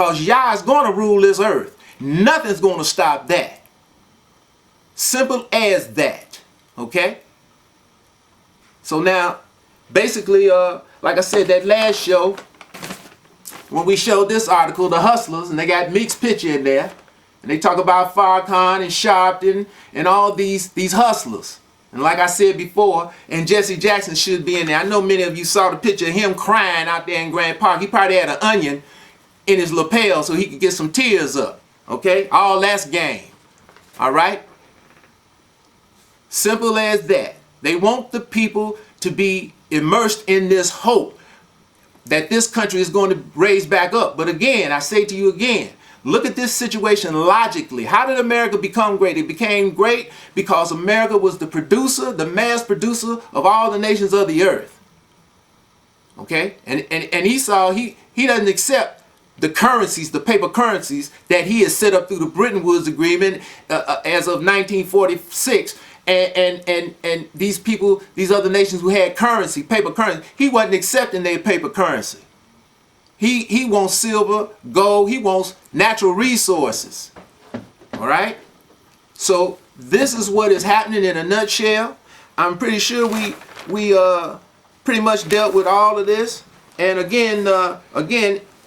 Because Yah is going to rule this earth. Nothing's going to stop that. Simple as that. Okay? So now, basically, like I said, that last show, when we showed this article, the Hustlers, and they got Meek's picture in there, and they talk about Farrakhan and Sharpton and all these hustlers. And like I said before, and Jesse Jackson should be in there. I know many of you saw the picture of him crying out there in Grand Park. He probably had an onion in his lapel so he could get some tears up. Okay? All that's game. All right? Simple as that. They want the people to be immersed in this hope that this country is going to raise back up. But again, I say to you again, look at this situation logically. How did America become great? It became great because America was the producer, the mass producer of all the nations of the earth. Okay? And Esau, he doesn't accept the currencies, the paper currencies that he has set up through the Bretton Woods Agreement as of 1946. And these people, these other nations who had currency, paper currency, he wasn't accepting their paper currency. He wants silver, gold, he wants natural resources. All right? So this is what is happening in a nutshell. I'm pretty sure we pretty much dealt with all of this. And again,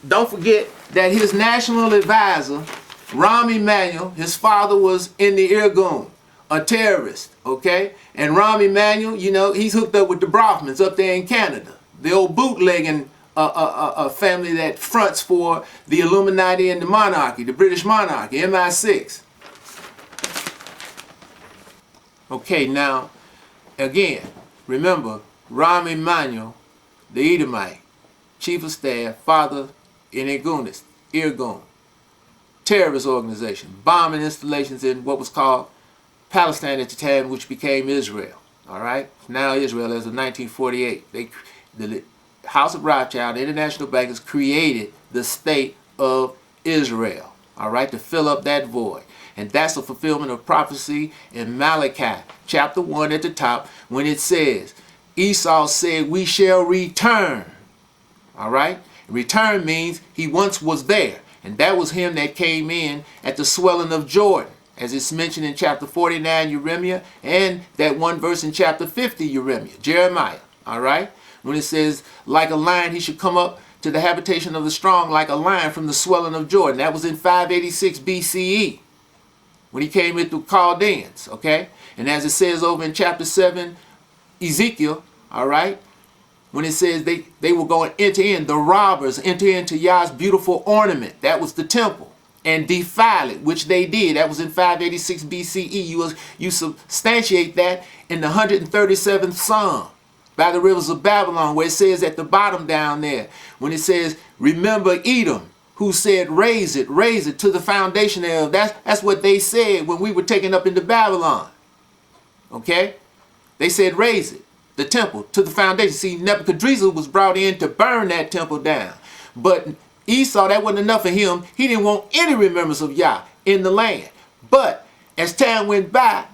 don't forget that his national advisor, Rahm Emanuel, his father was in the Irgun, a terrorist, okay? And Rahm Emanuel, you know, he's hooked up with the Brahmins up there in Canada, the old bootlegging a family that fronts for the Illuminati and the monarchy, the British monarchy, MI6. Okay, now, again, remember, Rahm Emanuel, the Edomite, chief of staff, father in Irgun, terrorist organization, bombing installations in what was called Palestine at the time, which became Israel. All right, now Israel as of 1948. The House of Rothschild, international bankers, created the state of Israel. All right, to fill up that void. And that's a fulfillment of prophecy in Malachi chapter 1 at the top, when it says, Esau said, we shall return. All right, return means he once was there. And that was him that came in at the swelling of Jordan, as it's mentioned in chapter 49, Jeremiah, and that one verse in chapter 50, Jeremiah. All right, when it says, like a lion, he should come up to the habitation of the strong, like a lion from the swelling of Jordan. That was in 586 BCE, when he came into Chaldeans, okay? And as it says over in chapter 7, Ezekiel, all right, when it says they were going to enter in, the robbers enter into Yah's beautiful ornament, that was the temple, and defile it, which they did. That was in 586 BCE. You substantiate that in the 137th Psalm, by the rivers of Babylon, where it says at the bottom down there, when it says, remember Edom, who said, raise it to the foundation thereof. That's what they said when we were taken up into Babylon. Okay? They said, raise it, the temple, to the foundation. See, Nebuchadnezzar was brought in to burn that temple down. But Esau, that wasn't enough for him. He didn't want any remembrance of Yah in the land. But as time went by,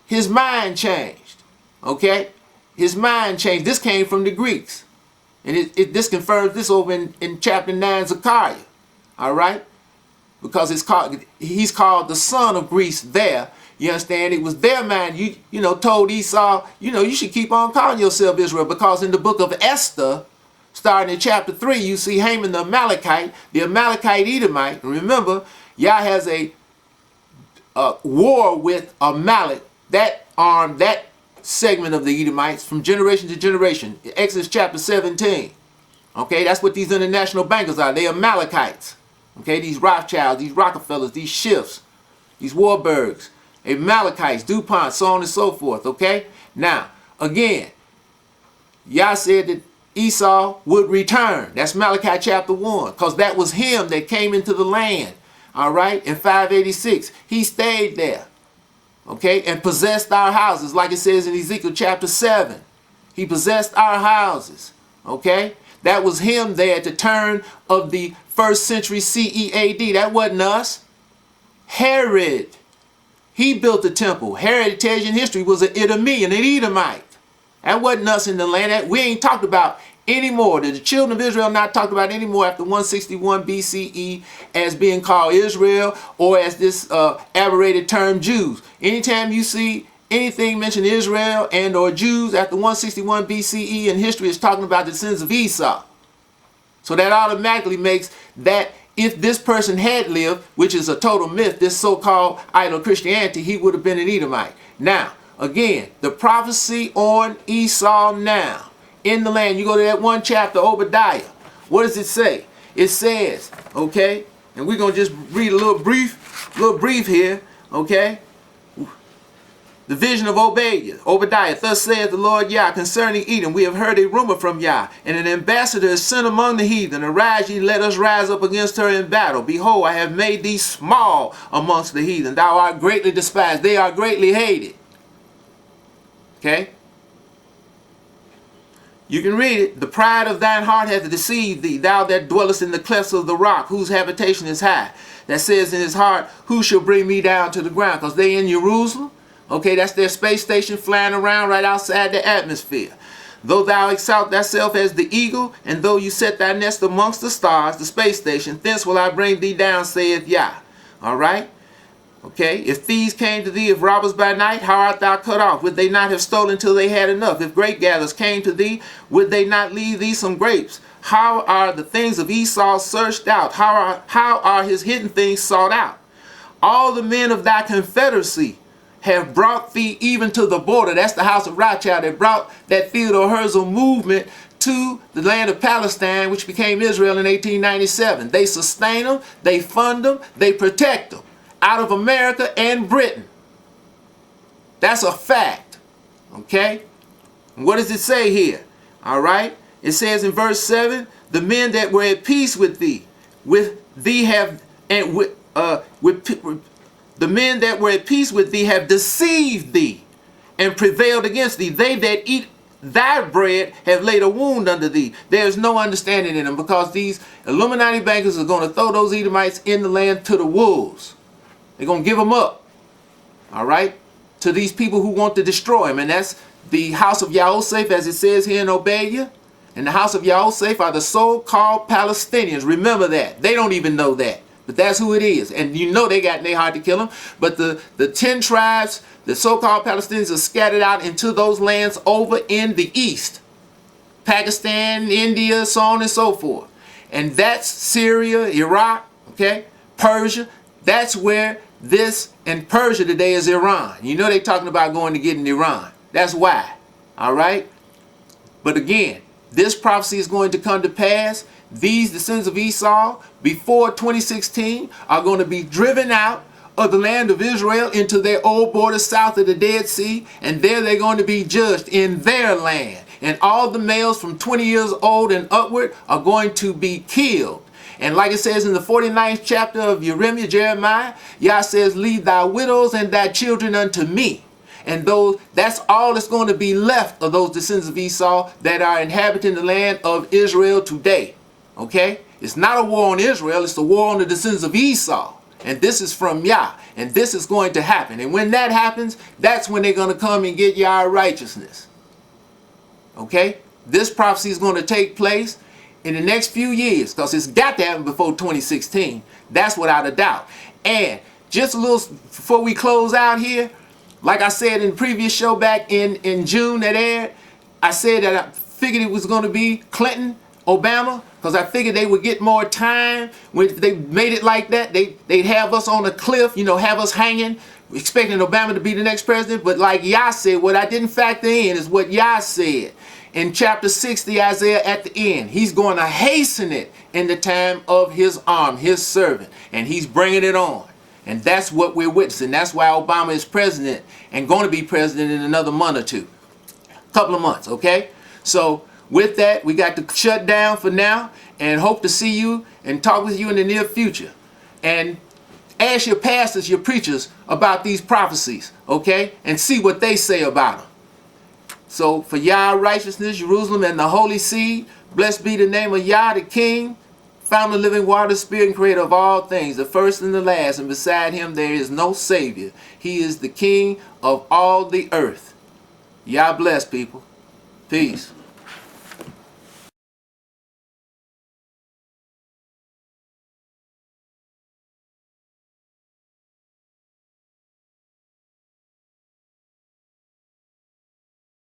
his mind changed. Okay? His mind changed. This came from the Greeks. And this confirms this over in chapter 9, Zechariah. All right? Because he's called the son of Greece there. You understand? It was their mind, you know, told Esau, you know, you should keep on calling yourself Israel, because in the book of Esther, starting in chapter 3, you see Haman the Amalekite Edomite. And remember, Yah has a war with Amalek, that segment of the Edomites from generation to generation. Exodus chapter 17. Okay, that's what these international bankers are. They're Amalekites. Okay, these Rothschilds, these Rockefellers, these Schiffs, these Warburgs, Amalekites, DuPont, so on and so forth. Okay, now, again, Yah said that Esau would return. That's Malachi chapter 1, because that was him that came into the land, all right, in 586. He stayed there, okay, and possessed our houses, like it says in Ezekiel chapter 7. He possessed our houses, okay. That was him there at the turn of the 1st century CE AD. That wasn't us. Herod, he built the temple. Herod, it tells you in history, was an Edomian, an Edomite. That wasn't us in the land. We ain't talked about anymore. The children of Israel are not talked about anymore after 161 BCE as being called Israel, or as this aberrated term Jews. Anytime you see anything mention Israel and or Jews after 161 BCE in history, is talking about the sins of Esau. So that automatically makes that if this person had lived, which is a total myth, this so-called idol Christianity, he would have been an Edomite. Now, again, the prophecy on Esau now in the land. You go to that one chapter, Obadiah. What does it say? It says, okay, and we're going to just read a little brief here, okay? The vision of Obadiah. Thus saith the Lord Yah concerning Edom, we have heard a rumor from Yah, and an ambassador is sent among the heathen. Arise ye, let us rise up against her in battle. Behold, I have made thee small amongst the heathen. Thou art greatly despised. They are greatly hated. Okay? You can read it. The pride of thine heart hath deceived thee, thou that dwellest in the clefts of the rock, whose habitation is high. That says in his heart, who shall bring me down to the ground? Because they in Jerusalem. Okay, that's their space station flying around right outside the atmosphere. Though thou exalt thyself as the eagle, and though you set thy nest amongst the stars, the space station, thence will I bring thee down, saith Yah. All right? Okay, if thieves came to thee, if robbers by night, how art thou cut off? Would they not have stolen till they had enough? If grape gatherers came to thee, would they not leave thee some grapes? How are the things of Esau searched out? How are his hidden things sought out? All the men of thy confederacy have brought thee even to the border. That's the house of Rothschild that brought that Theodore Herzl movement to the land of Palestine, which became Israel in 1897. They sustain them, they fund them, they protect them out of America and Britain. That's a fact. Okay? And what does it say here? All right? It says in verse 7, the men that were at peace with thee have, and the men that were at peace with thee have deceived thee and prevailed against thee. They that eat thy bread have laid a wound under thee. There is no understanding in them, because these Illuminati bankers are going to throw those Edomites in the land to the wolves. They're going to give them up, all right, to these people who want to destroy them. And that's the house of Yhwh, as it says here in Obadiah. And the house of Yhwh are the so-called Palestinians. Remember that. They don't even know that. But that's who it is. And you know they got in their heart to kill them. But the 10 tribes, the so-called Palestinians, are scattered out into those lands over in the east. Pakistan, India, so on and so forth. And that's Syria, Iraq, okay, Persia. That's where this, and Persia today is Iran. You know they're talking about going to get in Iran. That's why. All right? But again, this prophecy is going to come to pass. These descendants of Esau, before 2016, are going to be driven out of the land of Israel into their old borders south of the Dead Sea, and there they're going to be judged in their land. And all the males from 20 years old and upward are going to be killed. And like it says in the 49th chapter of Jeremiah, Yah says, leave thy widows and thy children unto me. And that's all that's going to be left of those descendants of Esau that are inhabiting the land of Israel today. Okay? It's not a war on Israel, it's a war on the descendants of Esau. And this is from Yah. And this is going to happen. And when that happens, that's when they're going to come and get Yhwh Our Righteousness. Okay? This prophecy is going to take place in the next few years, because it's got to happen before 2016. That's without a doubt. And just a little before we close out here, like I said in the previous show back in June that aired, I said that I figured it was going to be Clinton, Obama, because I figured they would get more time. When they made it like that, they'd have us on a cliff, you know, have us hanging, expecting Obama to be the next president. But like Yah said, what I didn't factor in is what Yah said in chapter 60, Isaiah, at the end. He's going to hasten it in the time of his arm, his servant, and he's bringing it on. And that's what we're witnessing. That's why Obama is president and going to be president in another month or two. Couple of months, okay? So with that, we got to shut down for now, and hope to see you and talk with you in the near future. And ask your pastors, your preachers, about these prophecies, okay? And see what they say about them. So for Yhwh Our Righteousness, Jerusalem, and the Holy Seed, blessed be the name of Yah, the King, founder of living water, spirit, and creator of all things, the first and the last, and beside him there is no Savior. He is the King of all the earth. Yah bless, people. Peace.